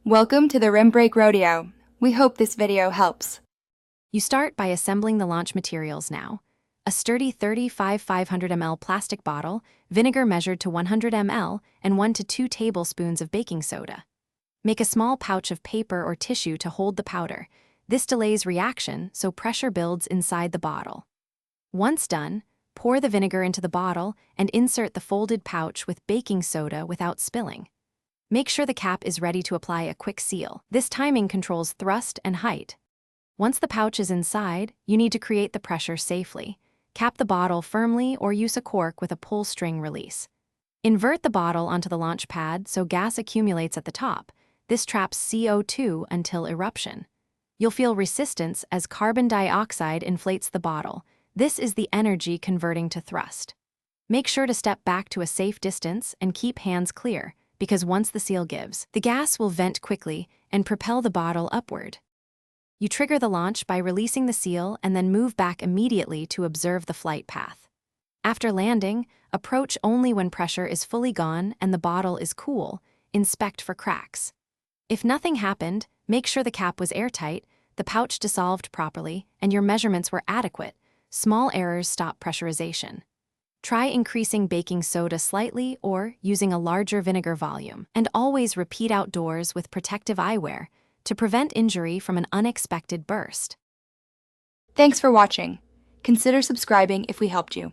Welcome to the Rim Break Rodeo. We hope this video helps. You start by assembling the launch materials now. A sturdy 35 500 ml plastic bottle, vinegar measured to 100 ml, and 1 to 2 tablespoons of baking soda. Make a small pouch of paper or tissue to hold the powder. This delays reaction, so pressure builds inside the bottle. Once done, pour the vinegar into the bottle and insert the folded pouch with baking soda without spilling. Make sure the cap is ready to apply a quick seal. This timing controls thrust and height. Once the pouch is inside, you need to create the pressure safely. Cap the bottle firmly or use a cork with a pull string release. Invert the bottle onto the launch pad so gas accumulates at the top. This traps CO2 until eruption. You'll feel resistance as carbon dioxide inflates the bottle. This is the energy converting to thrust. Make sure to step back to a safe distance and keep hands clear, because once the seal gives, the gas will vent quickly and propel the bottle upward. You trigger the launch by releasing the seal and then move back immediately to observe the flight path. After landing, approach only when pressure is fully gone and the bottle is cool. Inspect for cracks. If nothing happened, make sure the cap was airtight, the pouch dissolved properly, and your measurements were adequate. Small errors stop pressurization. Try increasing baking soda slightly or using a larger vinegar volume, and always repeat outdoors with protective eyewear to prevent injury from an unexpected burst. Thanks for watching. Consider subscribing if we helped you.